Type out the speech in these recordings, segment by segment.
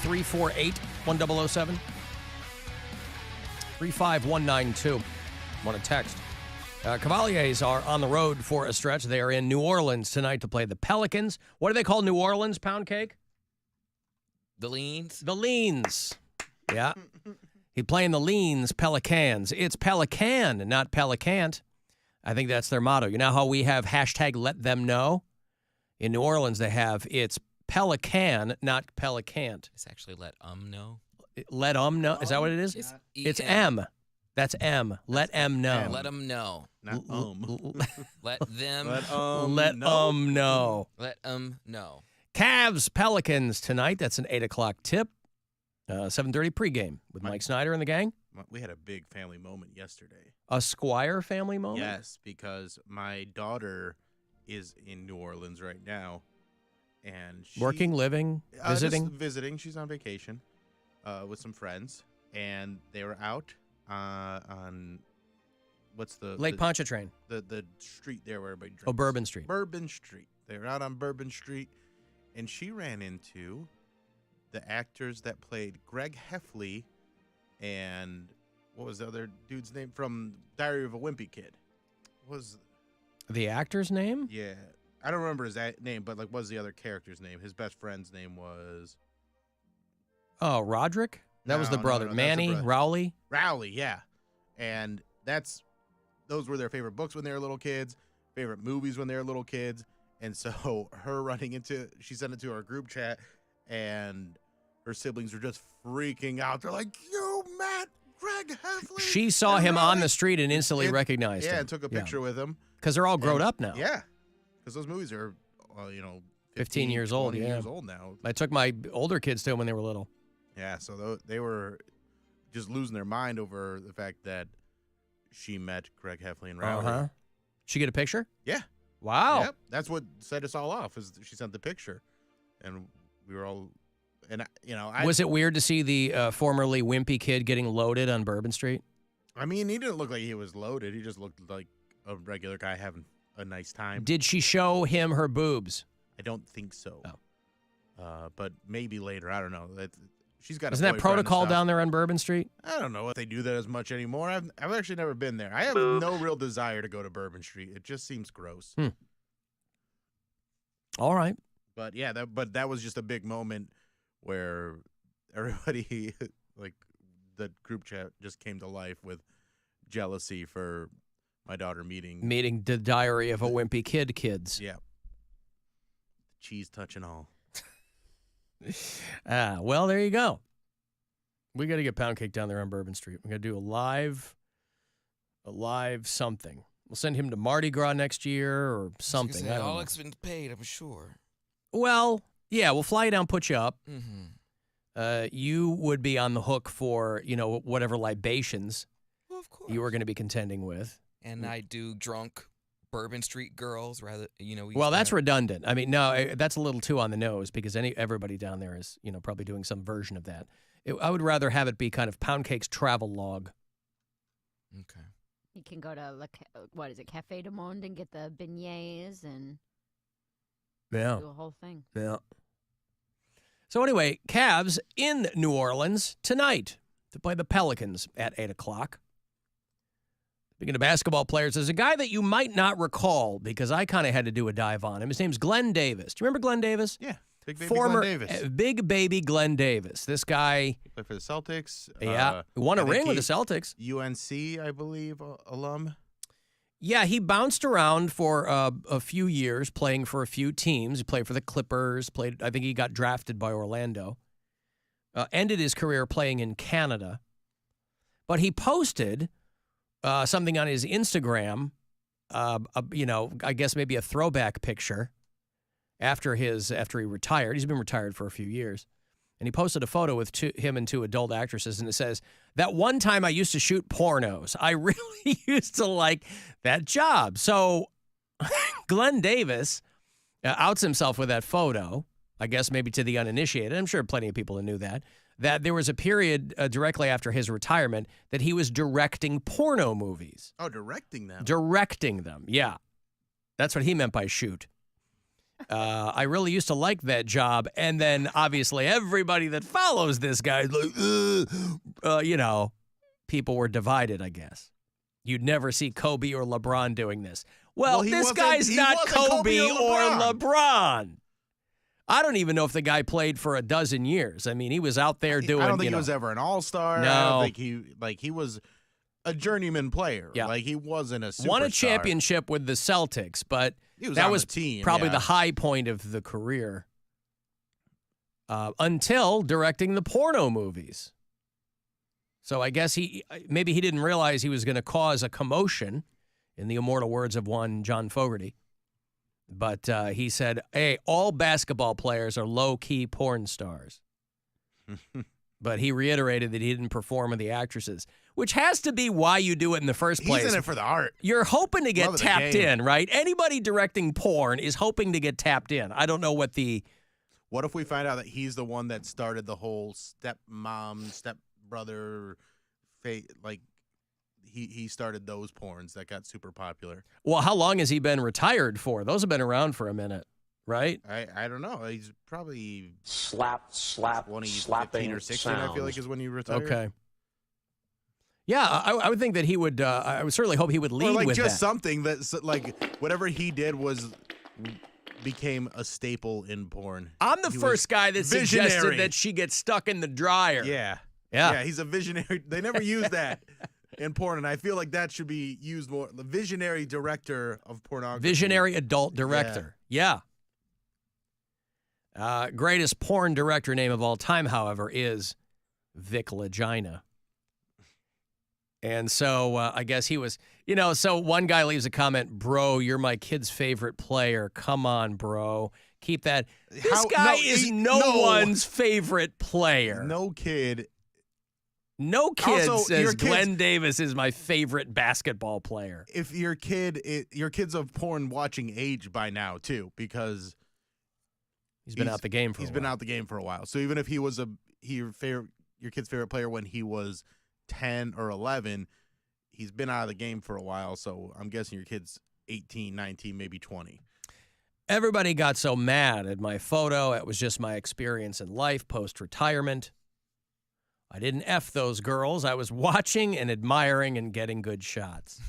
348-1007. 35192. Want to text. Cavaliers are on the road for a stretch. They are in New Orleans tonight to play the Pelicans. What do they call New Orleans, Poundcake? The Leans? The Leans. Yeah. He's playing the Leans, Pelicans. It's Pelican, not Pelicant. I think that's their motto. You know how we have hashtag let them know? In New Orleans, they have it's Pelican, not Pelicant. It's actually let know. Let know? Is that what it is? It's M. That's M. Let M know. Let them know. Not Let them. Let know. Let them know. Cavs, Pelicans tonight. That's an 8 o'clock tip. 7:30 pregame with Mike Snyder and the gang. We had a big family moment yesterday. A Squire family moment? Yes, because my daughter is in New Orleans right now. And Working, living, visiting? Just visiting. She's on vacation with some friends. And they were out on, what's the... Lake Pontchartrain. The street there where everybody drinks. Oh, Bourbon Street. Bourbon Street. They were out on Bourbon Street. And she ran into the actors that played Greg Heffley and what was the other dude's name from Diary of a Wimpy Kid? What was the actor's name? Yeah, I don't remember his name, but like, what was the other character's name? His best friend's name was. Oh, Roderick. That was the brother. No, Manny, Rowley. Rowley, yeah, and those were their favorite books when they were little kids, favorite movies when they were little kids. And so her running into, she sent it to our group chat, and her siblings were just freaking out. They're like, "You met Greg Heffley?" She saw him on the street and instantly recognized him. Yeah, and took a picture with him. Because they're all grown up now. Yeah, because those movies are, 15 years old. 20 years old now. I took my older kids to them when they were little. Yeah, so they were just losing their mind over the fact that she met Greg Heffley and Rowley. Uh-huh. She get a picture? Yeah. Wow. Yep. That's what set us all off, is she sent the picture. And we were all, and was it weird to see the formerly wimpy kid getting loaded on Bourbon Street? I mean, he didn't look like he was loaded. He just looked like a regular guy having a nice time. Did she show him her boobs? I don't think so. Oh. But maybe later. I don't know. She's got. Isn't that protocol down there on Bourbon Street? I don't know if they do that as much anymore. I've actually never been there. I have no real desire to go to Bourbon Street. It just seems gross. All right. But yeah, that was just a big moment where everybody, like, the group chat just came to life with jealousy for my daughter meeting the Diary of a Wimpy Kid kids. Yeah. Cheese touch and all. Well, there you go. We got to get Poundcake down there on Bourbon Street. We're going to do a live something. We'll send him to Mardi Gras next year or something. All expenses paid, I'm sure. Well, yeah, we'll fly you down, put you up. Mm-hmm. You would be on the hook for, whatever libations of course. You were going to be contending with. And I do drunk Bourbon Street girls, rather, Well, that's redundant. I mean, no, that's a little too on the nose because everybody down there is, probably doing some version of that. I would rather have it be kind of Poundcake's travel log. Okay. You can go to, Café du Monde and get the beignets and do a whole thing. Yeah. So anyway, Cavs in New Orleans tonight to play the Pelicans at 8 o'clock. Speaking of basketball players, there's a guy that you might not recall because I kind of had to do a dive on him. His name's Glenn Davis. Do you remember Glenn Davis? Yeah, big baby Glenn Davis. Big baby Glenn Davis. This guy. He played for the Celtics. Yeah, won a ring with the Celtics. UNC, I believe, alum. Yeah, he bounced around for a few years, playing for a few teams. He played for the Clippers. I think he got drafted by Orlando. Ended his career playing in Canada. But he posted something on his Instagram, I guess maybe a throwback picture after he retired. He's been retired for a few years. And he posted a photo with him and two adult actresses, and it says, "That one time I used to shoot pornos. I really used to like that job." So Glenn Davis outs himself with that photo, I guess maybe to the uninitiated. I'm sure plenty of people knew that there was a period directly after his retirement that he was directing porno movies. Oh, directing them? Directing them, yeah. That's what he meant by shoot. I really used to like that job. And then obviously everybody that follows this guy is like, you know, people were divided, I guess. You'd never see Kobe or LeBron doing this. Well, this guy's not Kobe or LeBron. I don't even know if the guy played for a dozen years. I mean, he was out there doing. I don't think he was ever an all-star. No. I don't think he was a journeyman player. Yeah. Like he wasn't a superstar. Won a championship with the Celtics, but that was the team, probably the high point of the career. Until directing the porno movies. So I guess maybe he didn't realize he was going to cause a commotion, in the immortal words of one John Fogerty. But he said, hey, all basketball players are low-key porn stars. But he reiterated that he didn't perform with the actresses, which has to be why you do it in the first place. He's in it for the art. You're hoping to get tapped in, right? Anybody directing porn is hoping to get tapped in. I don't know what the... What if we find out that he's the one that started the whole stepmom, stepbrother, like... He started those porns that got super popular. Well, how long has he been retired for? Those have been around for a minute, right? I don't know. He's probably slapping 15 or 16, sounds. I feel like, is when you retired. Okay. Yeah, I would think that he would, I would certainly hope he would lead or like with just that. something that, like, whatever he did became a staple in porn. I'm the first guy that suggested that she get stuck in the dryer. Yeah, he's a visionary. They never use that in porn, and I feel like that should be used more. The visionary director of pornography. Visionary adult director. Yeah. Greatest porn director name of all time, however, is Vic Legina. And so I guess he was, so one guy leaves a comment, bro, you're my kid's favorite player. Come on, bro. Keep that. This guy is no one's favorite player. No kid. No kid Also, says Glenn Davis is my favorite basketball player. If your kid's of porn watching age by now too, because he's been out the game for. He's been out the game for a while. So even if he was your kid's favorite player when he was 10 or 11, he's been out of the game for a while. So I'm guessing your kid's 18, 19, maybe 20. Everybody got so mad at my photo. It was just my experience in life post-retirement. I didn't F those girls. I was watching and admiring and getting good shots.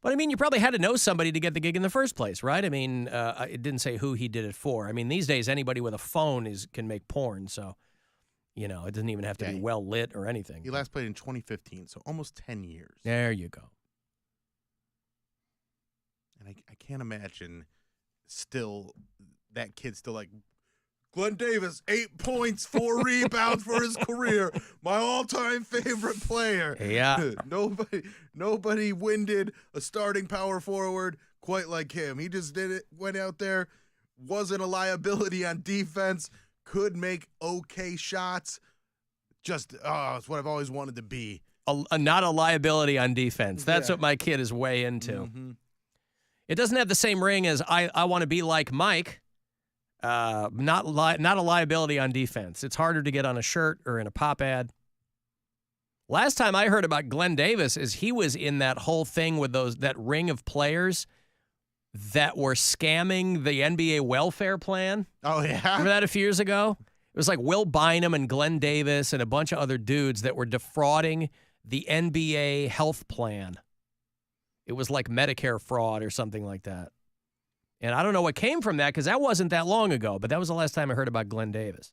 But, I mean, you probably had to know somebody to get the gig in the first place, right? I mean, it didn't say who he did it for. I mean, these days, anybody with a phone can make porn, so, it doesn't even have to be well-lit or anything. He last played in 2015, so almost 10 years. There you go. And I can't imagine that kid's still like, Glenn Davis, 8 points, 4 rebounds for his career. My all-time favorite player. Yeah. Nobody winded a starting power forward quite like him. He just did it, went out there, wasn't a liability on defense, could make okay shots. Just, it's what I've always wanted to be. Not a liability on defense. That's what my kid is way into. Mm-hmm. It doesn't have the same ring as I want to be like Mike. Not a liability on defense. It's harder to get on a shirt or in a pop ad. Last time I heard about Glenn Davis is he was in that whole thing with that ring of players that were scamming the NBA welfare plan. Oh, yeah? Remember that a few years ago? It was like Will Bynum and Glenn Davis and a bunch of other dudes that were defrauding the NBA health plan. It was like Medicare fraud or something like that. And I don't know what came from that because that wasn't that long ago, but that was the last time I heard about Glenn Davis.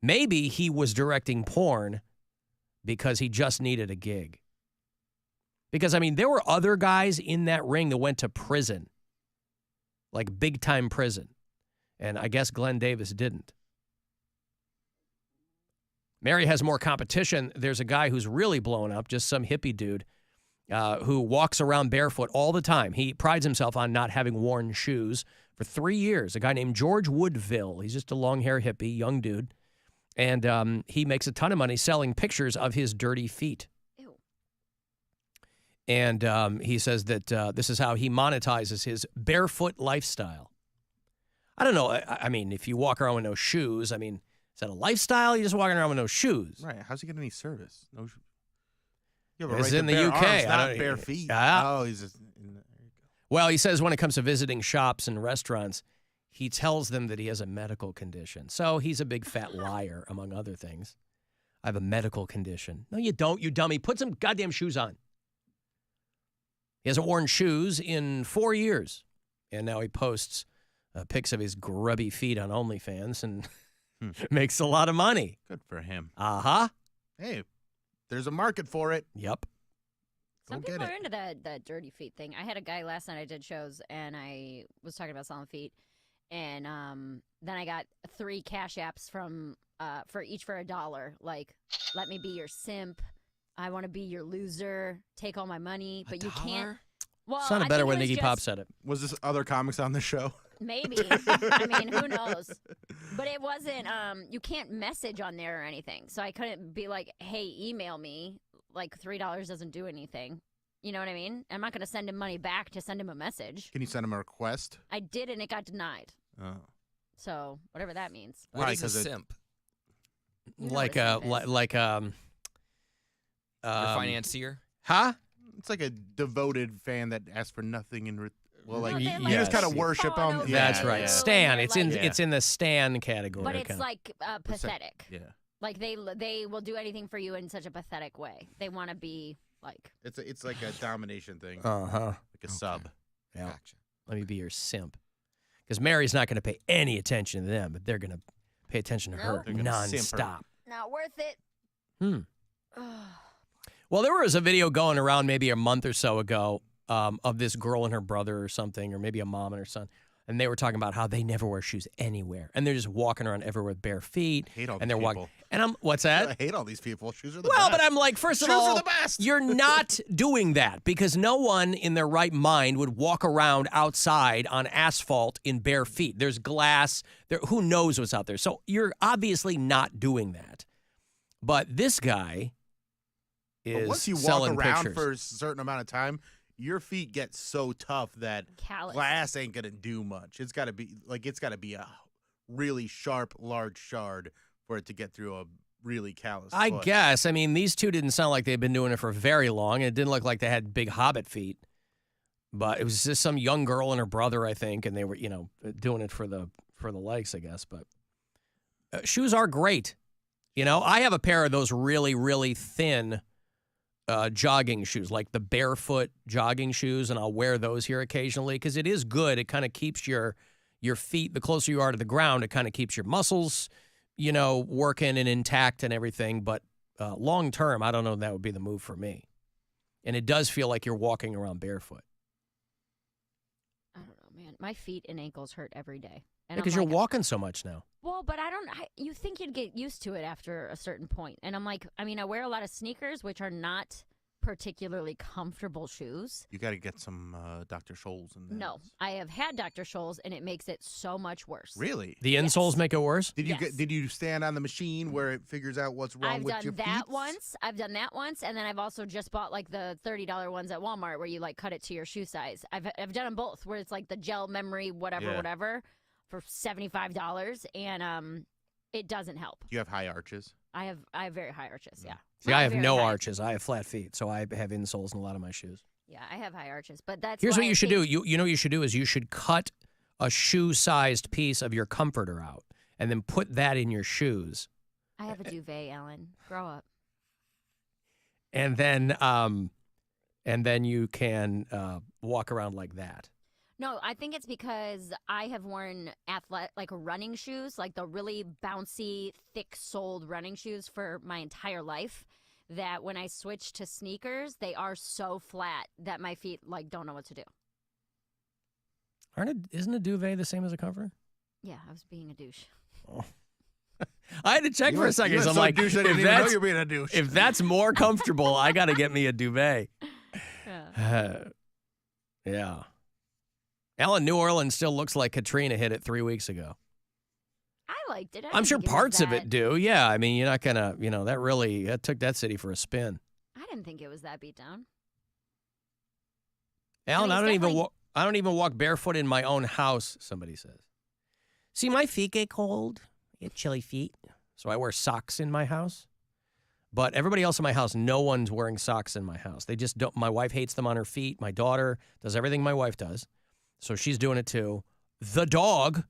Maybe he was directing porn because he just needed a gig. Because, I mean, there were other guys in that ring that went to prison, like big-time prison. And I guess Glenn Davis didn't. Mary has more competition. There's a guy who's really blown up, just some hippie dude, who walks around barefoot all the time. He prides himself on not having worn shoes for 3 years. A guy named George Woodville. He's just a long-hair hippie, young dude. And he makes a ton of money selling pictures of his dirty feet. Ew. And he says that this is how he monetizes his barefoot lifestyle. I don't know. I mean, if you walk around with no shoes, I mean, is that a lifestyle? You're just walking around with no shoes. Right. How's he getting any service? No shoes. Yeah, but it's in the UK. Arms, not bare feet. Oh, he's just. Well, he says when it comes to visiting shops and restaurants, he tells them that he has a medical condition. So he's a big fat liar, among other things. I have a medical condition. No, you don't, you dummy. Put some goddamn shoes on. He hasn't worn shoes in 4 years. And now he posts pics of his grubby feet on OnlyFans and makes a lot of money. Good for him. Uh-huh. Hey, there's a market for it. Yep. Some people are into that dirty feet thing. I had a guy last night I did shows, and I was talking about selling feet. And then I got 3 cash apps from for each for $1. Like, let me be your simp. I want to be your loser. Take all my money, but you can't. Well, sounded better when Iggy Pop said it. Was this other comics on the show? Maybe. I mean, who knows? But it wasn't. You can't message on there or anything, so I couldn't be like, "Hey, email me." Like $3 doesn't do anything. You know what I mean? I'm not going to send him money back to send him a message. Can you send him a request? I did, and it got denied. Oh. So whatever that means. What is a simp? You know Like Your financier? Huh? It's like a devoted fan that asks for nothing in well, like they're you just kind of super worship on him. over That's you, right. and Stan. they're It's like- in it's in the Stan category. But it's kinda. like pathetic. Yeah. Like they will do anything for you in such a pathetic way. They want to be like. It's like a domination thing. Uh-huh. Like a sub. Yeah. Gotcha. Let me be your simp. Because Mary's not going to pay any attention to them, but they're going to pay attention to her Nope. They're gonna simp her. nonstop. Not worth it. Well, there was a video going around maybe a month or so ago of this girl and her brother or something, or maybe a mom and her son. And they were talking about how they never wear shoes anywhere. And they're just walking around everywhere with bare feet. I hate all and these they're walking. people. And I'm, what's that? I hate all these people. Shoes are the Well, best. but I'm like, first of Shoes all, are the best. you're not doing that because no one in their right mind would walk around outside on asphalt in bare feet. There's glass. There, who knows what's out there? So you're obviously not doing that. But this guy is But once you walk selling around pictures. for a certain amount of time, your feet get so tough that Callous. glass ain't gonna do much. It's gotta be a really sharp, large shard for it to get through a really callous I foot. guess. I mean, these two didn't sound like they'd been doing it for very long, and it didn't look like they had big hobbit feet. But it was just some young girl and her brother, I think, and they were, doing it for the likes, I guess. But shoes are great. I have a pair of those really, really thin jogging shoes, like the barefoot jogging shoes, and I'll wear those here occasionally because it is good. It kind of keeps your feet, the closer you are to the ground, it kind of keeps your muscles, working and intact and everything. But long term, I don't know if that would be the move for me. And it does feel like you're walking around barefoot. I don't know, man. My feet and ankles hurt every day. And Because I'm you're like, walking so much now. Well, but you think you'd get used to it after a certain point. And I'm like, I wear a lot of sneakers, which are not particularly comfortable shoes. You got to get some Dr. Scholl's in there. No, I have had Dr. Scholl's, and it makes it so much worse. Really? The insoles make it worse? Did you Yes. did you stand on the machine where it figures out what's wrong I've with done your that feet? once. I've done that once, and then I've also just bought like the $30 ones at Walmart where you like cut it to your shoe size. I've done them both, where it's like the gel memory, whatever, for $75, and it doesn't help. You have high arches. I have very high arches. Yeah. See, Not I have very no high. arches. I have flat feet, so I have insoles in a lot of my shoes. Yeah, I have high arches, but that's Here's why what I you should think- do. You know what you should do is you should cut a shoe-sized piece of your comforter out and then put that in your shoes. I have a duvet, Ellen. Grow up. And then you can walk around like that. No, I think it's because I have worn like running shoes, like the really bouncy, thick-soled running shoes for my entire life, that when I switch to sneakers, they are so flat that my feet like don't know what to do. Isn't a duvet the same as a comforter? Yeah, I was being a douche. Oh. I had to check for a second. You So are I'm so like, douche, I if didn't even know that's, you're being a douche. if that's more comfortable, I got to get me a duvet. Yeah. Alan, New Orleans still looks like Katrina hit it 3 weeks ago. I liked it. I I'm didn't sure think it was parts of that- it do. Yeah. I mean, you're not going to, that took that city for a spin. I didn't think it was that beat down. Alan, it's definitely- I don't even walk barefoot in my own house, somebody says. See, my feet get cold. I get chilly feet. So I wear socks in my house. But everybody else in my house, no one's wearing socks in my house. They just don't. My wife hates them on her feet. My daughter does everything my wife does. So she's doing it too. The dog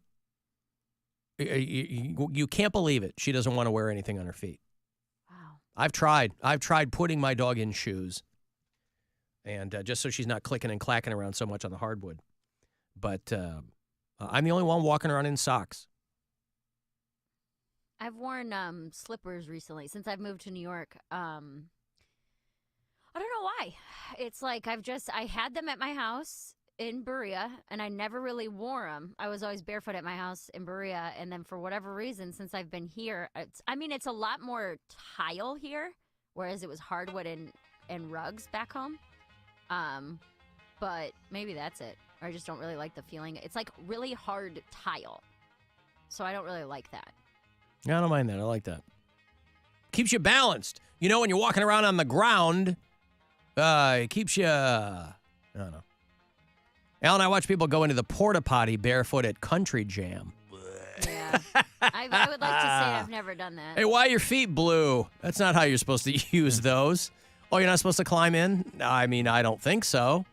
You can't believe it. She doesn't want to wear anything on her feet. Wow. I've tried putting my dog in shoes, and just so she's not clicking and clacking around so much on the hardwood. But I'm the only one walking around in socks. I've worn slippers recently since I've moved to New York. I don't know why. It's like I had them at my house in Berea, and I never really wore them. I was always barefoot at my house in Berea, and then for whatever reason, since I've been here, it's a lot more tile here, whereas it was hardwood and rugs back home. But maybe that's it. Or I just don't really like the feeling. It's like really hard tile, so I don't really like that. Yeah, I don't mind that. I like that. Keeps you balanced. You know, when you're walking around on the ground, it keeps you, I don't know. Alan, I watch people go into the porta potty barefoot at Country Jam. Yeah. I would like to say I've never done that. Hey, why are your feet blue? That's not how you're supposed to use those. Oh, you're not supposed to climb in? I mean, I don't think so.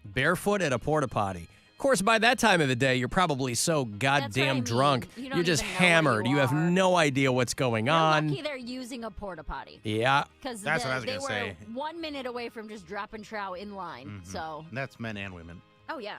Barefoot at a porta potty. Of course, by that time of the day, you're probably so goddamn drunk. You're just hammered. You have no idea what's going on. You're lucky they're using a porta potty. Yeah. Because That's what I was they gonna were say. 1 minute away from just dropping trow in line. Mm-hmm. So. And that's men and women. Oh, yeah.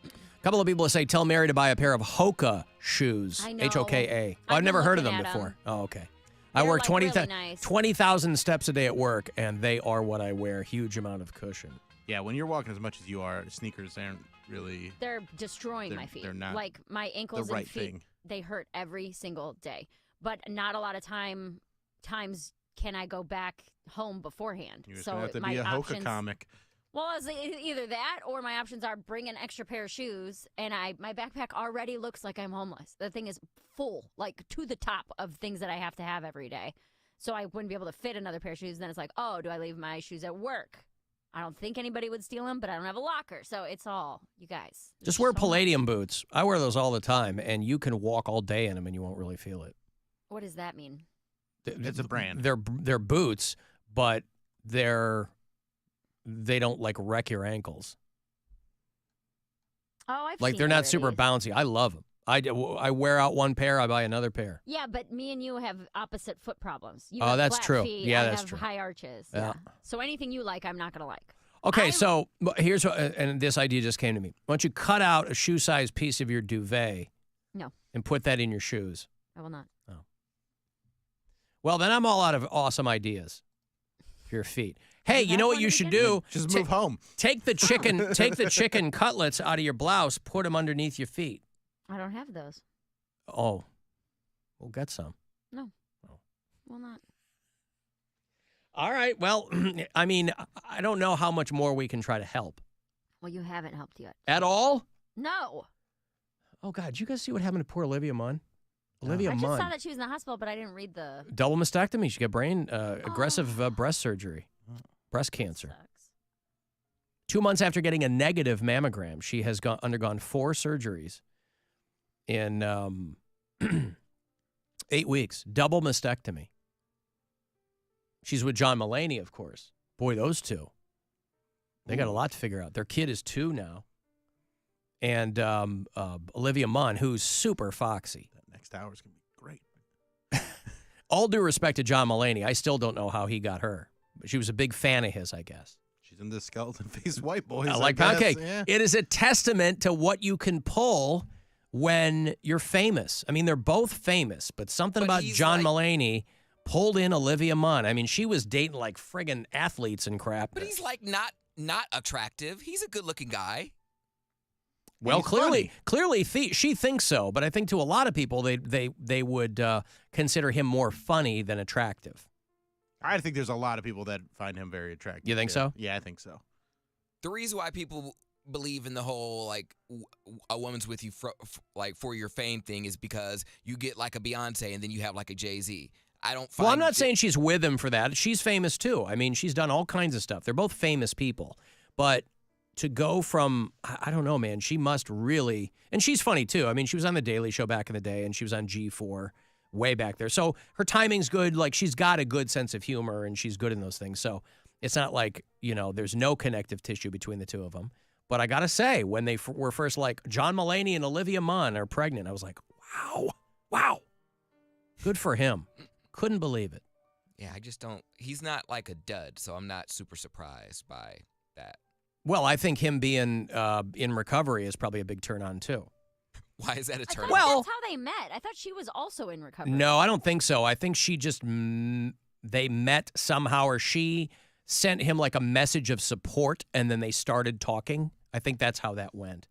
A couple of people say, tell Mary to buy a pair of Hoka shoes. I know. Hoka. I've I've never been heard of looking them at before. 'em. Oh, okay. I They're, work like, really nice. 20,000 steps a day at work, and they are what I wear. Huge amount of cushion. Yeah, when you're walking as much as you are, sneakers aren't really They're destroying my feet. they're not like my ankles the right and feet, thing. they hurt every single day. But not a lot of times can I go back home beforehand. You're just so gonna have to my be a options, Hoka comic. Well, it's either that or my options are bring an extra pair of shoes, and my backpack already looks like I'm homeless. The thing is full, like to the top of things that I have to have every day. So I wouldn't be able to fit another pair of shoes. Then it's like, oh, do I leave my shoes at work? I don't think anybody would steal them, but I don't have a locker. So it's all, you guys. Just wear Palladium boots. I wear those all the time, and you can walk all day in them, and you won't really feel it. What does that mean? It's a brand. They're boots, but they don't like wreck your ankles. Oh, I've Like seen they're not super these. bouncy. I love them. I wear out one pair, I buy another pair. Yeah, but me and you have opposite foot problems. You Oh, have that's flat true. Feet, Yeah, I that's have true. high arches. Yeah. So anything you like, I'm not gonna like. Okay, so here's what, and this idea just came to me. Why don't you cut out a shoe-sized piece of your duvet? No. And put that in your shoes. I will not. Oh. Well, then I'm all out of awesome ideas for your feet. Hey, you know what you should do? Just move home. Take the chicken cutlets out of your blouse, put them underneath your feet. I don't have those. Oh, we'll get some. No. Oh. Will not. All right. Well, I mean, I don't know how much more we can try to help. Well, you haven't helped yet. At all? No. Oh, God. Did you guys see what happened to poor Olivia Munn? Olivia I just Munn. saw that she was in the hospital, but I didn't read the. Double mastectomy. She got aggressive breast surgery, breast cancer. Sucks. 2 months after getting a negative mammogram, she has undergone 4 surgeries in 8 weeks. Double mastectomy. She's with John Mulaney, of course. Boy, those two. They got a lot to figure out. Their kid is 2 now. And Olivia Munn, who's super foxy. That next hour's going to be great. All due respect to John Mulaney, I still don't know how he got her. But she was a big fan of his, I guess. She's in the skeleton-faced white boys. I like guess. Poundcake. Yeah. It is a testament to what you can pull when you're famous. I mean, they're both famous, but something about John Mulaney pulled in Olivia Munn. I mean, she was dating like friggin' athletes and crap. But he's like not attractive. He's a good-looking guy. Well, He's clearly, she thinks so. But I think to a lot of people, they would consider him more funny than attractive. I think there's a lot of people that find him very attractive. You think so? Yeah, I think so. The reason why people believe in the whole like a woman's with you for your fame thing is because you get like a Beyonce and then you have like a Jay-Z. I don't find Well, I'm not saying she's with him for that. She's famous too. I mean, she's done all kinds of stuff. They're both famous people. But to go from, I don't know, man, she must really, and she's funny too. I mean, she was on The Daily Show back in the day, and she was on G4 way back there. So her timing's good. Like, she's got a good sense of humor, and she's good in those things. So it's not like, there's no connective tissue between the two of them. But I got to say, when they were first like, John Mulaney and Olivia Munn are pregnant, I was like, wow. Good for him. Couldn't believe it. Yeah, I just don't. He's not like a dud, so I'm not super surprised by that. Well, I think him being in recovery is probably a big turn on, too. Why is that a turn on? Well, that's how they met. I thought she was also in recovery. No, I don't think so. I think she just, they met somehow, or she sent him like a message of support, and then they started talking. I think that's how that went.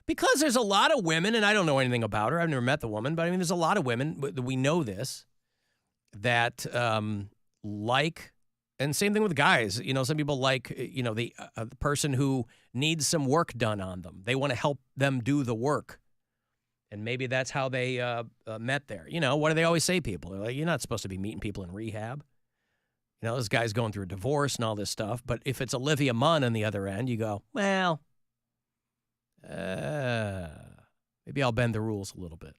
Because there's a lot of women, and I don't know anything about her. I've never met the woman, but I mean, there's a lot of women, we know this, that like, and same thing with guys. You know, some people like, you know, the person who needs some work done on them. They want to help them do the work. And maybe that's how they met there. You know, what do they always say, people? They're like, you're not supposed to be meeting people in rehab. You know, this guy's going through a divorce and all this stuff. But if it's Olivia Munn on the other end, you go, well, maybe I'll bend the rules a little bit.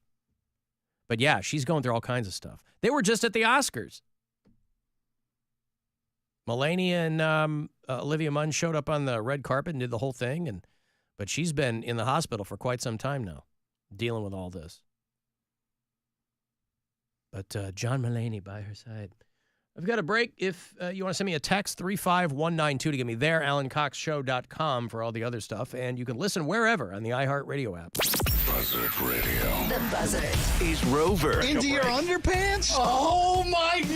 But yeah, she's going through all kinds of stuff. They were just at the Oscars. Mulaney and Olivia Munn showed up on the red carpet and did the whole thing. But she's been in the hospital for quite some time now, dealing with all this. But John Mulaney by her side. I've got a break. If you want to send me a text, 35192 to get me there, AlanCoxShow.com for all the other stuff. And you can listen wherever on the iHeartRadio app. Buzzard Radio. The Buzzard. He's Rover. Into your underpants? Oh, my God.